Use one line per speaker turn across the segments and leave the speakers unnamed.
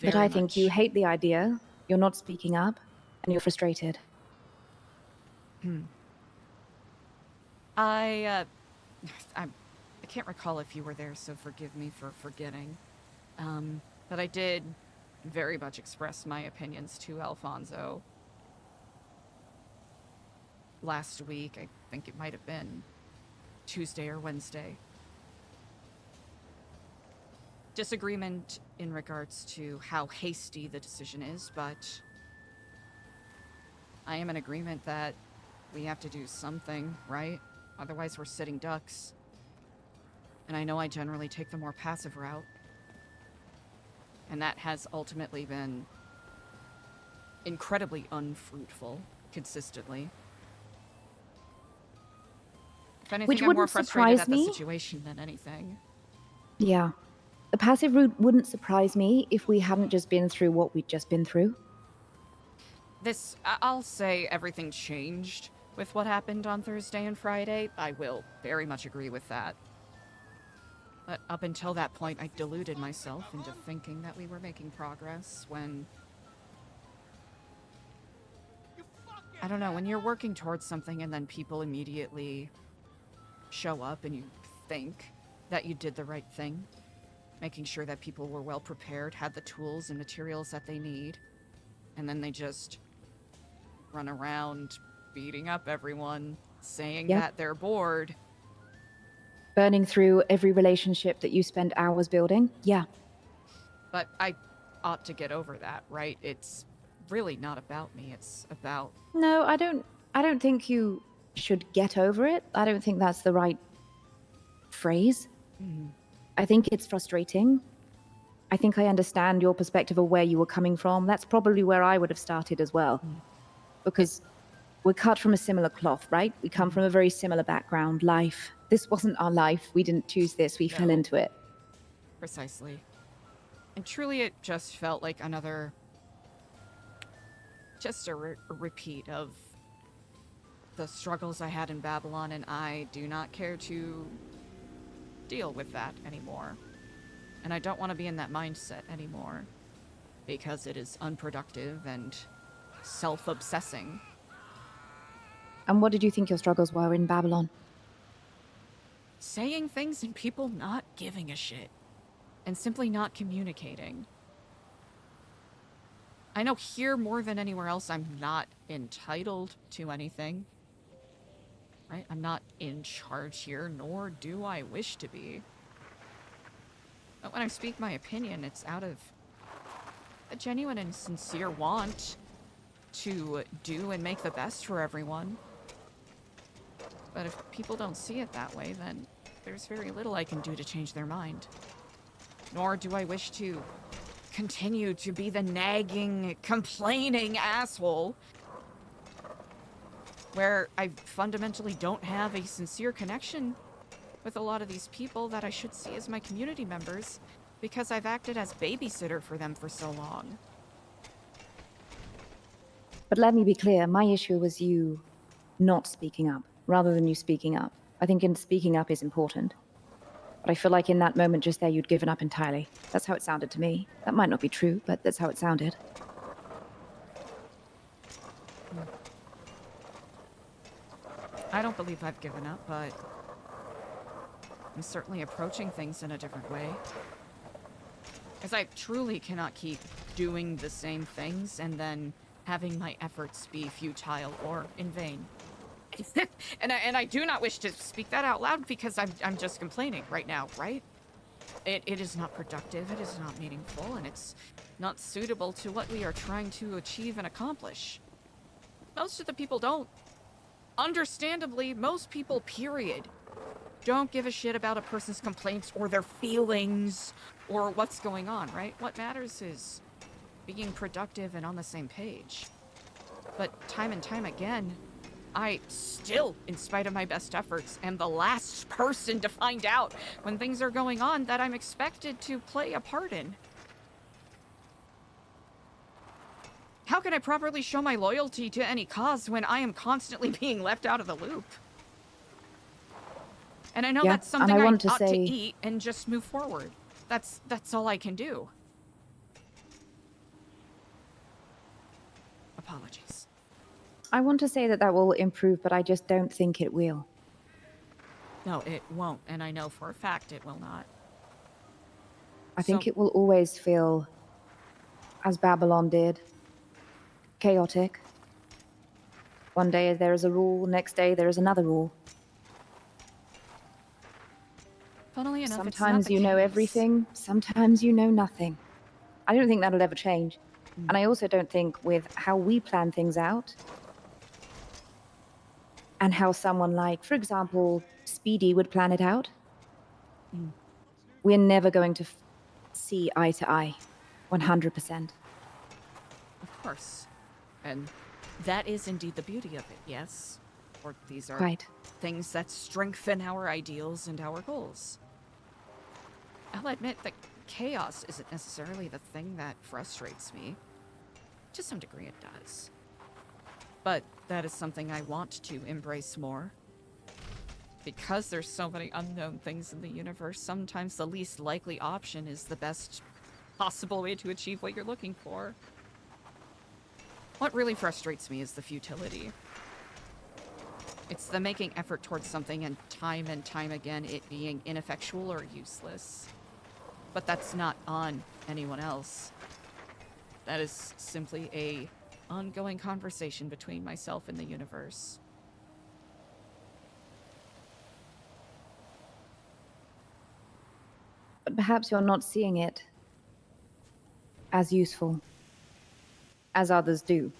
But
Very
I think you
much.
hate the idea, you're not speaking up, and you're frustrated.
I, I can't recall if you were there, so forgive me for forgetting. But I did very much express my opinions to Alfonso last week. I think it might have been Tuesday or Wednesday. Disagreement in regards to how hasty the decision is, but I am in agreement that we have to do something, right? Otherwise we're sitting ducks. And I know I generally take the more passive route. And that has ultimately been incredibly unfruitful, consistently. If anything,
Which
I'm more
wouldn't
frustrated
surprise
at the
me.
situation than anything.
Yeah. The passive route wouldn't surprise me if we hadn't just been through what we'd just been through.
I'll say everything changed with what happened on Thursday and Friday. I will very much agree with that. But up until that point, I deluded myself into thinking that we were making progress when... I don't know, when you're working towards something and then people immediately show up and you think that you did the right thing, making sure that people were well prepared, had the tools and materials that they need, and then they just run around beating up everyone, saying that they're bored.
Burning through every relationship that you spend hours building? Yeah.
But I ought to get over that, right? It's really not about me. It's about...
No, I don't think you should get over it. I don't think that's the right phrase. I think it's frustrating. I think I understand your perspective of where you were coming from. That's probably where I would have started as well. Because we're cut from a similar cloth, right? We come from a very similar background, life. This wasn't our life. We didn't choose this. We fell into it.
Precisely. And truly it just felt like another... just a repeat of the struggles I had in Babylon, and I do not care to deal with that anymore. And I don't want to be in that mindset anymore, because it is unproductive and self-obsessing.
And what did you think your struggles were in Babylon?
Saying things and people not giving a shit. And simply not communicating. I know here more than anywhere else I'm not entitled to anything. Right? I'm not in charge here, nor do I wish to be. But when I speak my opinion, it's out of a genuine and sincere want to do and make the best for everyone. But if people don't see it that way, then there's very little I can do to change their mind. Nor do I wish to continue to be the nagging, complaining asshole where I fundamentally don't have a sincere connection with a lot of these people that I should see as my community members because I've acted as babysitter for them for so long.
But let me be clear, my issue was you not speaking up, rather than you speaking up. I think speaking up is important. But I feel like in that moment just there, you'd given up entirely. That's how it sounded to me. That might not be true, but that's how it sounded.
I don't believe I've given up, but I'm certainly approaching things in a different way. Because I truly cannot keep doing the same things and then having my efforts be futile or in vain. and I do not wish to speak that out loud because I'm just complaining right now, right? It is not productive, it is not meaningful, and it's not suitable to what we are trying to achieve and accomplish. Most of the people don't. Understandably, most people, period, don't give a shit about a person's complaints or their feelings or what's going on, right? What matters is being productive and on the same page. But time and time again, I still, in spite of my best efforts, am the last person to find out when things are going on that I'm expected to play a part in. How can I properly show my loyalty to any cause when I am constantly being left out of the loop? And I know that's something I ought to eat and just move forward. That's all I can do. Apologies.
I want to say that that will improve, but I just don't think it will.
No, it won't, and I know for a fact it will not.
I think it will always feel, as Babylon did, chaotic. One day there is a rule, next day there is another rule.
Funnily enough,
Sometimes
it's not
you
the
know
chaos.
everything, sometimes you know nothing. I don't think that'll ever change. And I also don't think with how we plan things out and how someone like, for example, Speedy would plan it out, we're never going to see eye to eye, 100%.
Of course. And that is indeed the beauty of it, yes? Or these are
Quite.
things that strengthen our ideals and our goals. I'll admit that chaos isn't necessarily the thing that frustrates me. To some degree it does. But that is something I want to embrace more. Because there's so many unknown things in the universe, sometimes the least likely option is the best possible way to achieve what you're looking for. What really frustrates me is the futility. It's the making effort towards something and time again it being ineffectual or useless. But that's not on anyone else. That is simply a ongoing conversation between myself and the universe.
But perhaps you're not seeing it as useful as others do.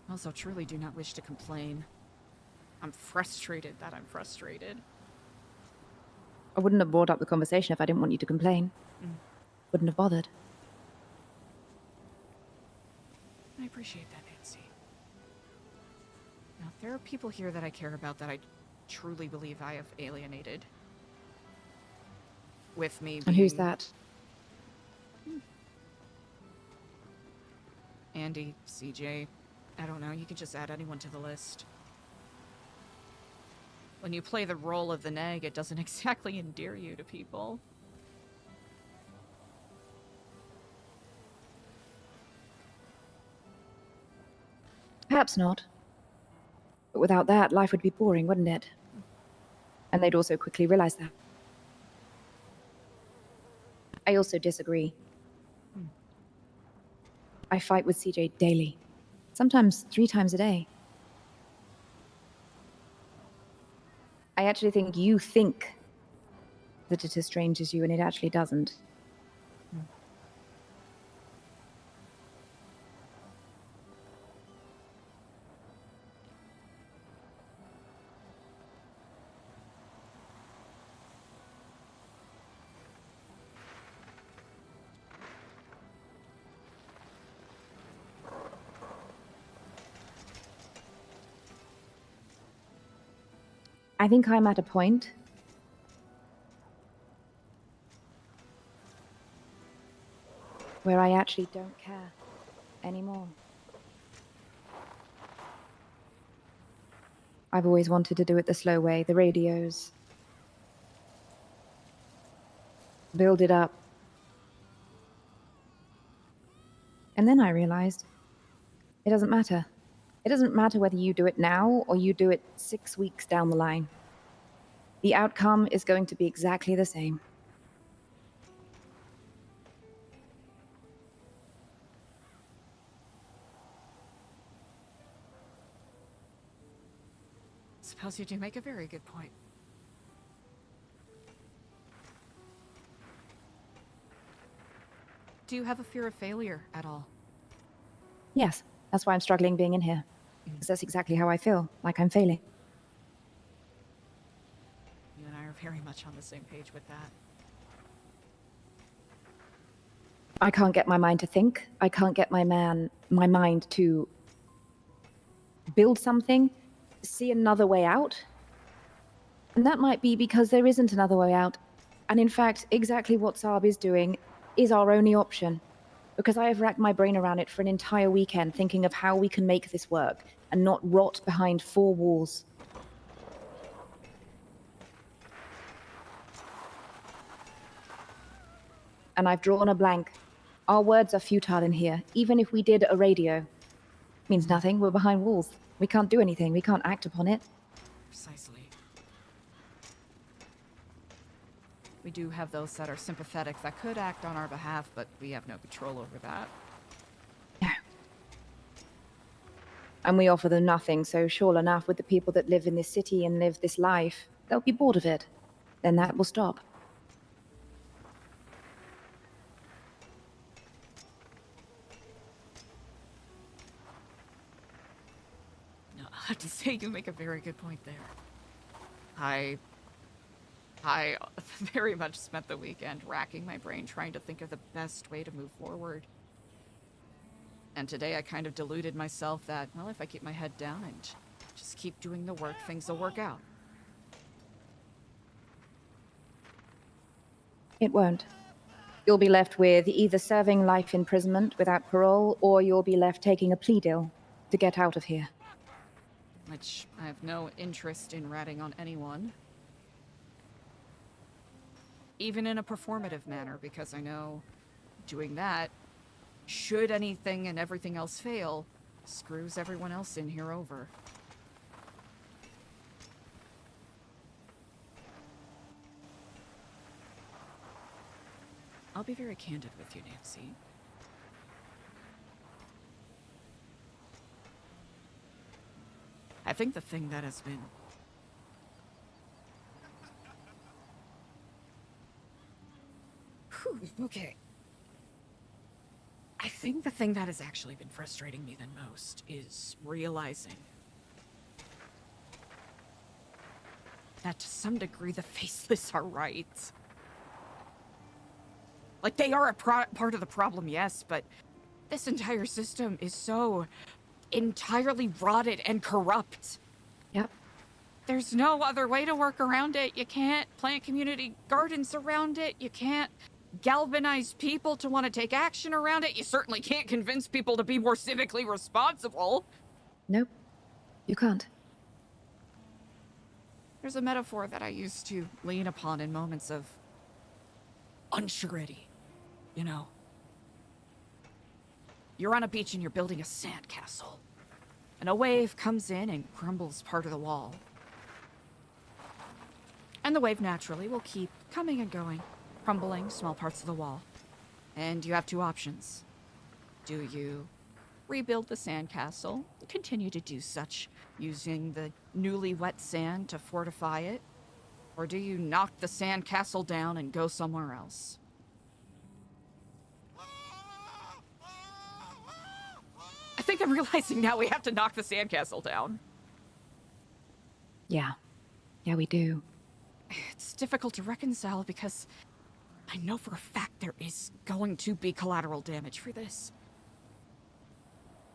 Also, truly do not wish to complain. I'm frustrated that I'm frustrated.
I wouldn't have brought up the conversation if I didn't want you to complain. Wouldn't have bothered.
I appreciate that, Nancy. Now, there are people here that I care about that I truly believe I have alienated. With me being...
And who's that?
Andy, CJ. I don't know, you could just add anyone to the list. When you play the role of the neg, it doesn't exactly endear you to people.
Perhaps not. But without that, life would be boring, wouldn't it? And they'd also quickly realize that. I also disagree. I fight with CJ daily. Sometimes 3 times a day. I actually think you think that it as strange as you, and it actually doesn't. I think I'm at a point where I actually don't care anymore. I've always wanted to do it the slow way, the radios. Build it up. And then I realized it doesn't matter. It doesn't matter whether you do it now or you do it 6 weeks down the line. The outcome is going to be exactly the same.
Suppose you do make a very good point. Do you have a fear of failure at all?
Yes, that's why I'm struggling being in here. Because that's exactly how I feel, like I'm failing.
You and I are very much on the same page with that.
I can't get my mind to think. I can't get my mind to build something, see another way out. And that might be because there isn't another way out. And in fact, exactly what Saab is doing is our only option. Because I have racked my brain around it for an entire weekend thinking of how we can make this work and not rot behind 4 walls. And I've drawn a blank. Our words are futile in here. Even if we did a radio. Means nothing. We're behind walls. We can't do anything. We can't act upon it.
Precisely. We do have those that are sympathetic that could act on our behalf, but we have no control over that.
No. And we offer them nothing, so sure enough, with the people that live in this city and live this life, they'll be bored of it. Then that will stop.
No, I have to say you make a very good point there. I very much spent the weekend racking my brain trying to think of the best way to move forward. And today I kind of deluded myself that, well, if I keep my head down and just keep doing the work, things will work out.
It won't. You'll be left with either serving life imprisonment without parole, or you'll be left taking a plea deal to get out of here.
Which I have no interest in ratting on anyone. Even in a performative manner, because I know doing that, should anything and everything else fail, screws everyone else in here over. I'll be very candid with you, Nancy. I think the thing that has been okay. I think the thing that has actually been frustrating me the most is realizing that to some degree the faceless are right. Like, they are a part of the problem, yes, but this entire system is so entirely rotted and corrupt.
Yep.
There's no other way to work around it. You can't plant community gardens around it. You can't galvanize people to want to take action around it. You certainly can't convince people to be more civically responsible.
Nope. You can't.
There's a metaphor that I used to lean upon in moments of unsurety, you know? You're on a beach and you're building a sandcastle, and a wave comes in and crumbles part of the wall. And the wave naturally will keep coming and going, crumbling small parts of the wall. And you have two options. Do you rebuild the sandcastle, continue to do such, using the newly wet sand to fortify it? Or do you knock the sandcastle down and go somewhere else? I think I'm realizing now we have to knock the sandcastle down.
Yeah. Yeah, we do.
It's difficult to reconcile because I know for a fact there is going to be collateral damage for this.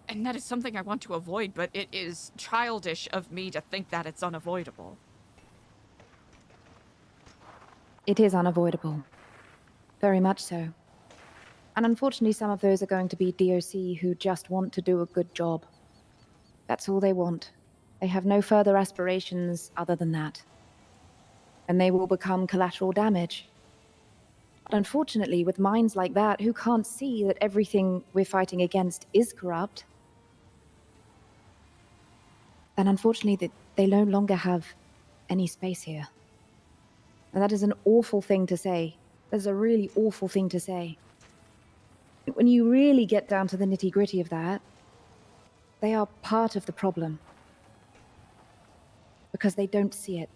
And that is something I want to avoid, but it is childish of me to think that it's unavoidable.
It is unavoidable. Very much so. And unfortunately, some of those are going to be DOC who just want to do a good job. That's all they want. They have no further aspirations other than that. And they will become collateral damage. But unfortunately, with minds like that, who can't see that everything we're fighting against is corrupt, then unfortunately, they no longer have any space here. And that is an awful thing to say. That's a really awful thing to say. When you really get down to the nitty-gritty of that, they are part of the problem. Because they don't see it.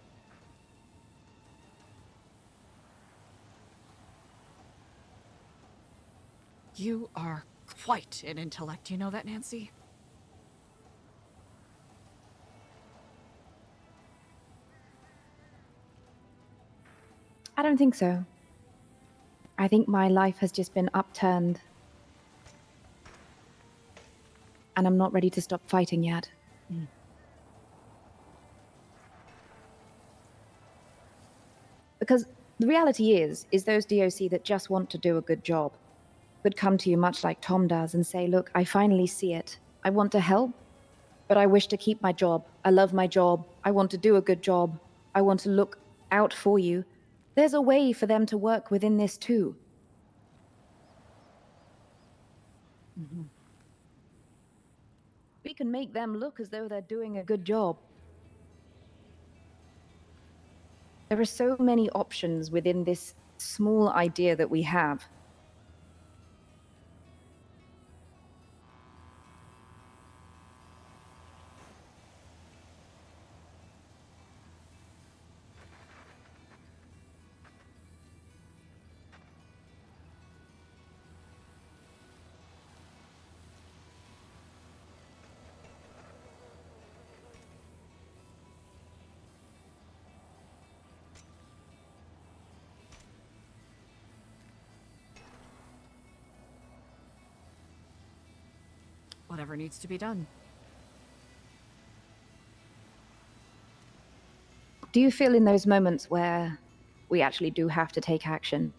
You are quite an intellect, you know that, Nancy?
I don't think so. I think my life has just been upturned. And I'm not ready to stop fighting yet. Because the reality is those DOC that just want to do a good job would come to you much like Tom does and say, look, I finally see it. I want to help, but I wish to keep my job. I love my job. I want to do a good job. I want to look out for you. There's a way for them to work within this too.
Mm-hmm.
We can make them look as though they're doing a good job. There are so many options within this small idea that we have.
Whatever needs to be done.
Do you feel in those moments where we actually do have to take action?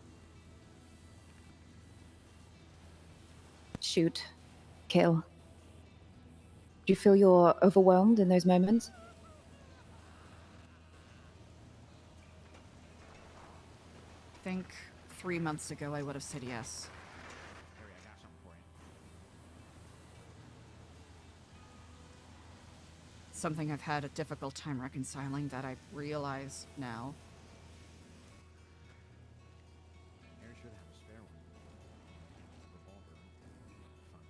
Shoot, kill. Do you feel you're overwhelmed in those moments?
I think 3 months ago I would have said yes.
Harry, I got something for you.
Something I've had a difficult time reconciling that I realize now.
Harry should have a spare one. Revolver. Fun.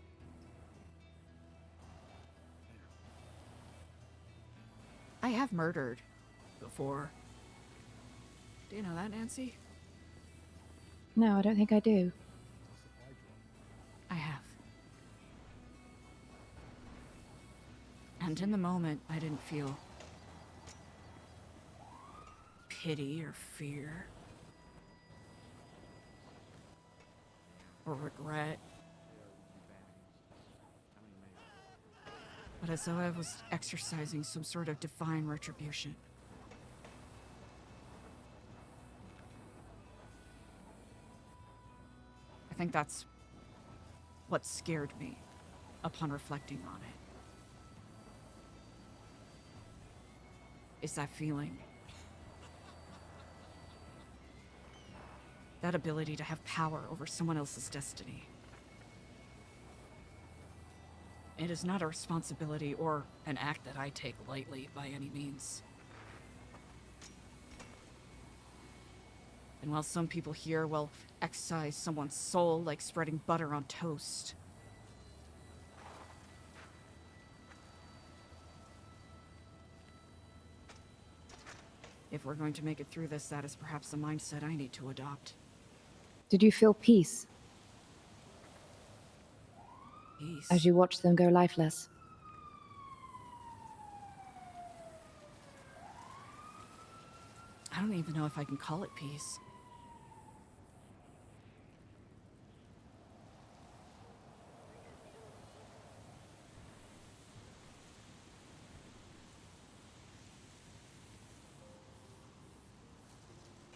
I have murdered before. Do you know that, Nancy?
No, I don't think I do.
I have. And in the moment, I didn't feel pity or fear or regret, but as though I was exercising some sort of divine retribution. I think that's what scared me upon reflecting on it. Is that feeling. That ability to have power over someone else's destiny. It is not a responsibility or an act that I take lightly by any means. And while some people here will excise someone's soul like spreading butter on toast, if we're going to make it through this, that is perhaps the mindset I need to adopt.
Did you feel peace
Peace.
as you watched them go lifeless?
I don't even know if I can call it peace.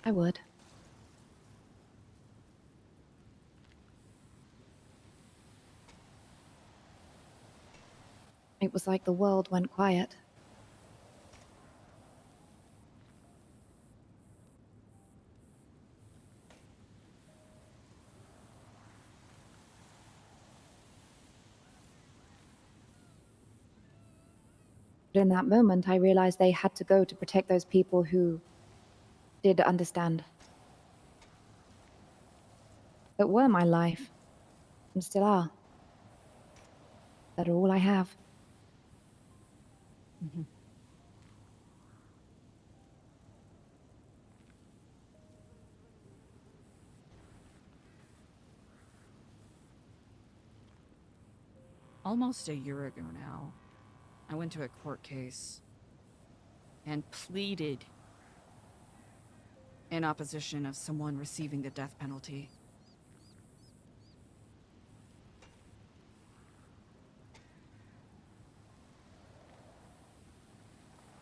I would. It was like the world went quiet. But in that moment, I realized they had to go to protect those people who did understand. That were my life, and still are. That are all I have.
Mm-hmm. Almost a year ago now, I went to a court case and pleaded in opposition of someone receiving the death penalty.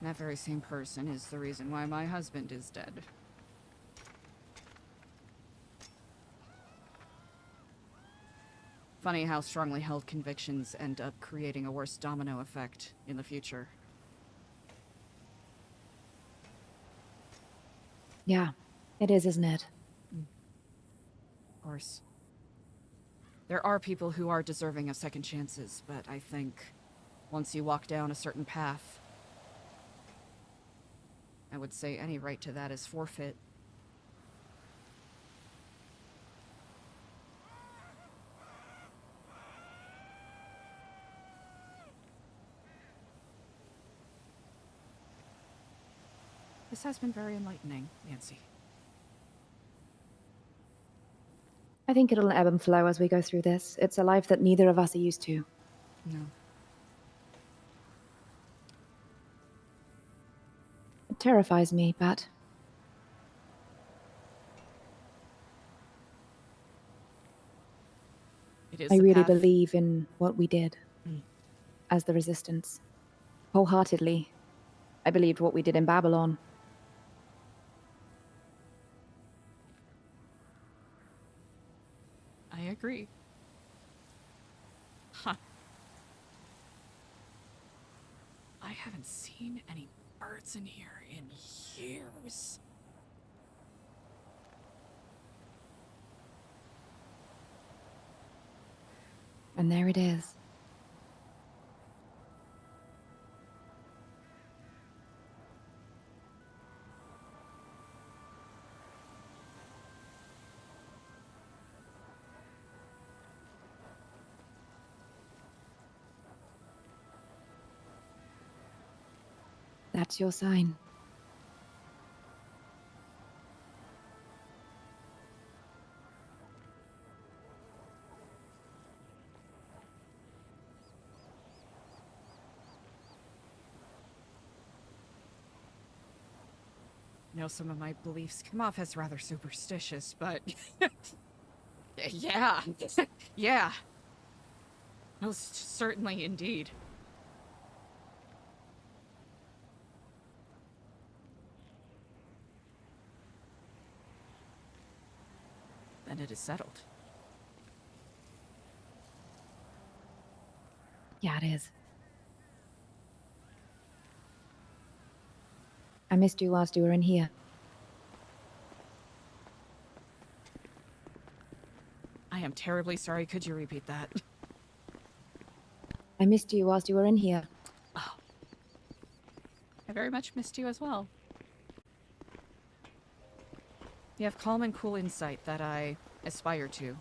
That very same person is the reason why my husband is dead. Funny how strongly held convictions end up creating a worse domino effect in the future.
Yeah, it is, isn't it?
Of course. There are people who are deserving of second chances, but I think once you walk down a certain path, I would say any right to that is forfeit. This has been very enlightening, Nancy.
I think it'll ebb and flow as we go through this. It's a life that neither of us are used to.
No.
It terrifies me, but
It is
I
the
really
path.
believe in what we did
Mm.
as the Resistance. Wholeheartedly. I believed what we did in Babylon.
I agree. Huh. I haven't seen any birds in here in years.
And there it is. That's your sign.
I know some of my beliefs come off as rather superstitious, but yeah, yeah, most certainly indeed. Then it is settled.
Yeah, it is. I missed you whilst you were in here.
I am terribly sorry. Could you repeat that?
I missed you whilst you were in here.
Oh. I very much missed you as well. You have calm and cool insight that I aspire to.